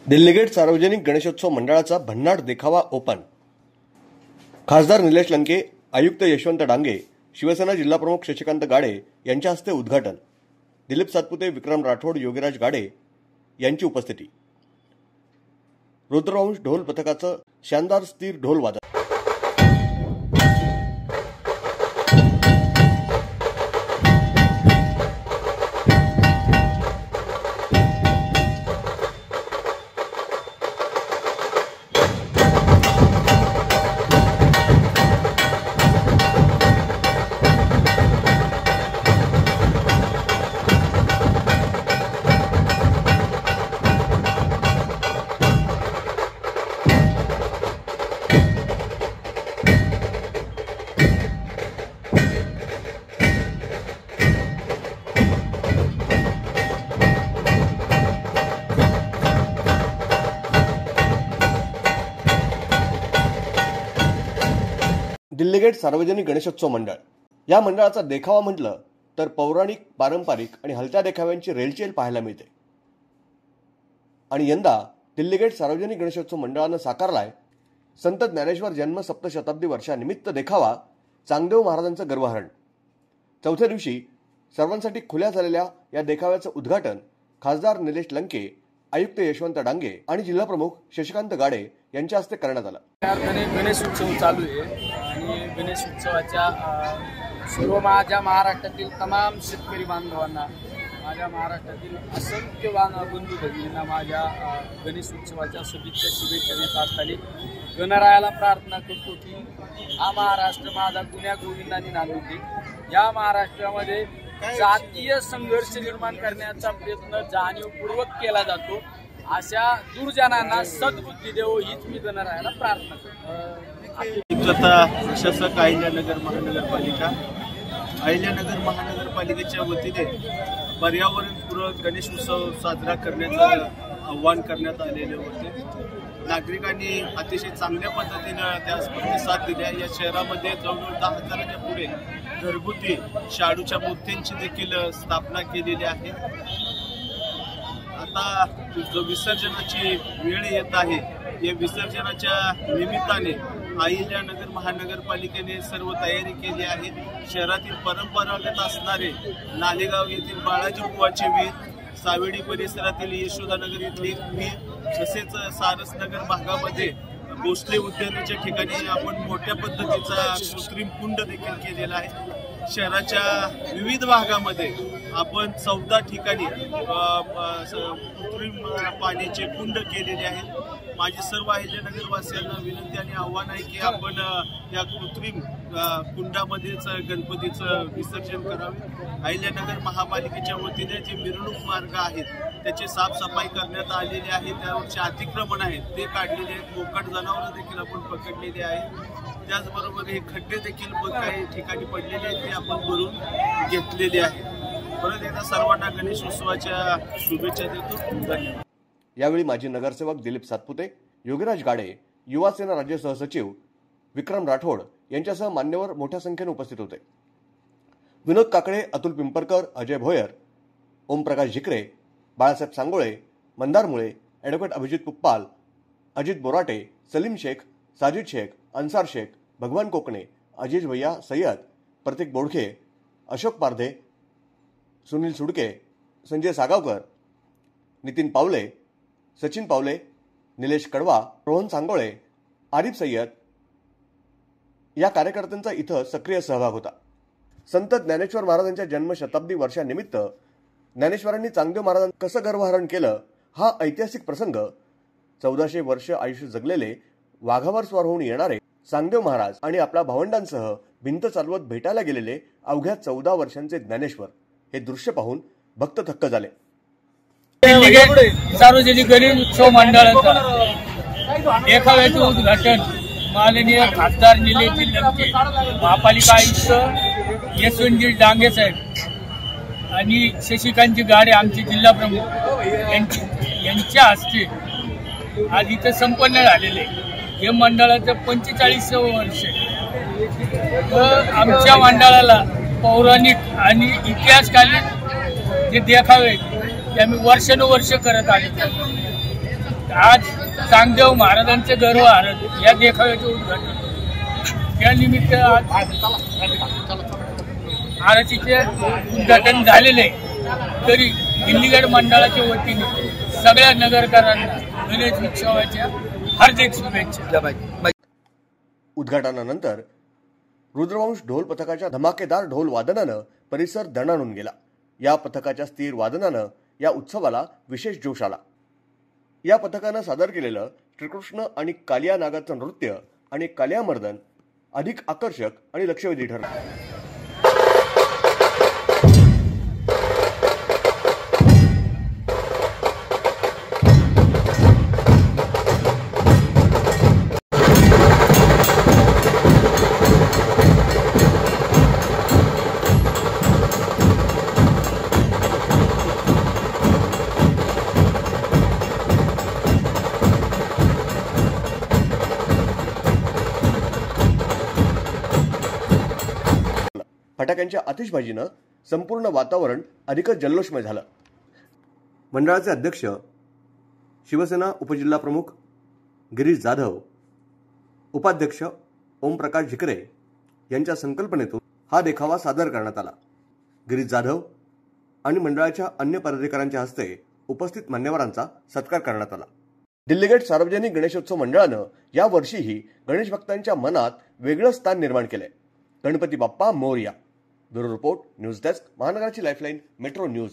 दिल्लीगेट सार्वजनिक गणेशोत्सव मंडळाचा भन्नाट देखावा ओपन। खासदार निलेश लंके, आयुक्त यशवंत डांगे, शिवसेना जिल्हाप्रमुख शशिकांत गाडे यांच्या हस्ते उद्घाटन। दिलीप सातपुते, विक्रम राठोड, योगीराज गाडे यांची उपस्थिती। रुद्रवंश ढोल पथकाचं शानदार स्थिर ढोल वादन। दिल्लीगेट सार्वजनिक गणेशोत्सव मंडळ या मंडळाचा देखावा म्हटलं तर पौराणिक, पारंपरिक आणि हलत्या देखाव्यांची रेलचेल पाहायला मिळते। आणि यंदा दिल्लीगेट सार्वजनिक गणेशोत्सव मंडळानं साकारलाय संत ज्ञानेश्वर जन्म सप्तशताब्दी वर्षानिमित्त देखावा चांगदेव महाराजांचं गर्वहरण। चौथ्या दिवशी सर्वांसाठी खुल्या झालेल्या या देखाव्याचं उद्घाटन खासदार निलेश लंके, आयुक्त यशवंत डांगे आणि जिल्हाप्रमुख शशिकांत गाडे यांच्या हस्ते करण्यात आलं। गणेश उत्सव चालू आहे आणि गणेश उत्सवाच्या सर्व माझ्या महाराष्ट्रातील तमाम शेतकरी बांधवांना, माझ्या महाराष्ट्रातील असंख्य बंधू भगिनींना माझ्या गणेश उत्सवाच्या शुभेच्छा देत असताना गणरायाला प्रार्थना करतो की हा महाराष्ट्र माझा गुण्या गोविंदाने नांदून दे। या महाराष्ट्रामध्ये जातीय संघर्ष निर्माण करण्याचा प्रयत्न जाणीवपूर्वक केला जातो, अशा दुर्जनांना सद्बुद्धी देवो हीच मी गणरायाला प्रार्थना करतो। प्रशासक अहिल्यानगर महानगरपालिका, अहिल्यानगर महानगरपालिकेच्या वतीने पर्यावरणपूरक गणेश उत्सव साजरा करण्याचं आवाहन करण्यात आलेले होते। नागरिकांनी अतिशय चांगल्या पद्धतीनं त्यास प्रतिसाद दिला। या शहरामध्ये जवळजवळ 10,000च्या पुढे घरगुती शाडूच्या मूर्तींची देखील स्थापना केलेली आहे। आता जो विसर्जनाची वेळ येत आहे, या विसर्जनाच्या निमित्ताने अहिल्यानगर महानगरपालिकेने सर्व तयारी केली आहे। शहरातील परंपरागत असणारे नालेगाव येथील बाळाजी बुवाची वीर, सावेडी परिसरातील यशोदानगर येथील वीर, तसेच सारसनगर भागामध्ये भोसले उद्यानाच्या ठिकाणी आपण मोठ्या पद्धतीचा कृत्रिम कुंड देखील केलेला आहे। शहराच्या विविध भागामध्ये आपण 14 ठिकाणी कृत्रिम पाण्याचे कुंड केलेले आहेत। माझी सर्व अहिल्यानगरवासियांना विनंती आणि आव्हान आहे की आपण या कृत्रिम कुंडामध्येच गणपतीचं विसर्जन करावे। अहिल्यानगर महापालिकेच्या वतीने जे मिरवणूक मार्ग आहेत त्याची साफसफाई करण्यात आलेली आहे, त्यावरचे अतिक्रमण आहेत ते काढलेले आहेत, मोकाट जनावरं देखील आपण पकडलेली आहेत। त्याचबरोबर हे खड्डे देखील काही ठिकाणी पडलेले आहेत ते आपण भरून घेतलेले आहेत। परत एकदा सर्वांना गणेशोत्सवाच्या शुभेच्छा देतो। धन्यवाद। यावेळी माजी नगरसेवक दिलीप सातपुते, योगीराज गाडे, युवा सेना राज्य सहसचिव विक्रम राठोड यांच्यासह मान्यवर मोठ्या संख्येने उपस्थित होते। विनोद काकडे, अतुल पिंपरकर, अजय भोयर, ओमप्रकाश झिकरे, बाळासाहेब सांगोळे, मंदार मुळे, ॲडव्होकेट अभिजित पुप्पाल, अजित बोराटे, सलीम शेख, साजिद शेख, अन्सार शेख, भगवान कोकणे, अजीज भैया सय्यद, प्रतीक बोडखे, अशोक पारधे, सुनील सुडके, संजय सागावकर, नितीन पावले, सचिन पावले, निलेश कडवा, रोहन सांगोळे, आरिफ सय्यद या कार्यकर्त्यांचा इथं सक्रिय सहभाग होता। संत ज्ञानेश्वर महाराजांच्या जन्मशताब्दी वर्षानिमित्त ज्ञानेश्वरांनी चांगदेव महाराजांचं कसं गर्वहरण केलं हा ऐतिहासिक प्रसंग 1400 वर्ष आयुष्य जगलेले वाघावर स्वार होऊन येणारे चांगदेव महाराज आणि आपल्या भावंडांसह भिंत चालवत भेटायला गेलेले अवघ्या 14 वर्षांचे ज्ञानेश्वर हे दृश्य पाहून भक्त थक्क झाले। सार्वजनिक गणेश उत्सव मंडळाचा देखाव्याचे उद्घाटन माननीय खासदार निलेश लंके, महापालिका आयुक्त यशवंत डांगे साहेब आणि शशिकांत गाडे आमचे जिल्हाप्रमुख यांच्या हस्ते आज इथे संपन्न झालेले हे मंडळाचं 45वे वर्ष। आमच्या मंडळाला पौराणिक आणि इतिहासकालीन जे देखावे ते आम्ही वर्षानुवर्ष करत आले। आज चांगदेव महाराजांचे गर्व आरत या देखाव्याचे उद्घाटन त्यानिमित्त आरतीचे उद्घाटन झालेले आहे। तरी दिल्लीगड मंडळाच्या वतीने सगळ्या नगरकरांना गणेश उत्सवाच्या हार्दिक शुभेच्छा। उद्घाटनानंतर रुद्रवंश ढोल पथकाच्या धमाकेदार ढोल वादनानं परिसर दणाणून गेला। या पथकाच्या स्थिर वादनानं या उत्सवाला विशेष जोश आला। या पथकानं सादर केलेलं श्रीकृष्ण आणि कालिया नागाचं नृत्य आणि कालियामर्दन अधिक आकर्षक आणि लक्षवेधी ठरलं। फटाक्यांच्या आतिषबाजीनं संपूर्ण वातावरण अधिकच जल्लोषमय झालं। मंडळाचे अध्यक्ष शिवसेना उपजिल्हा प्रमुख गिरीश जाधव, उपाध्यक्ष ओमप्रकाश झिकरे यांच्या संकल्पनेतून हा देखावा सादर करण्यात आला। गिरीश जाधव आणि मंडळाच्या अन्य पदाधिकाऱ्यांच्या हस्ते उपस्थित मान्यवरांचा सत्कार करण्यात आला। दिल्लीगेट सार्वजनिक गणेशोत्सव मंडळानं या वर्षीही गणेश भक्तांच्या मनात वेगळं स्थान निर्माण केलंय। Ganpati Bappa Morya. Bureau report, news desk, महानगराची लाईफलाईन, मेट्रो न्यूज।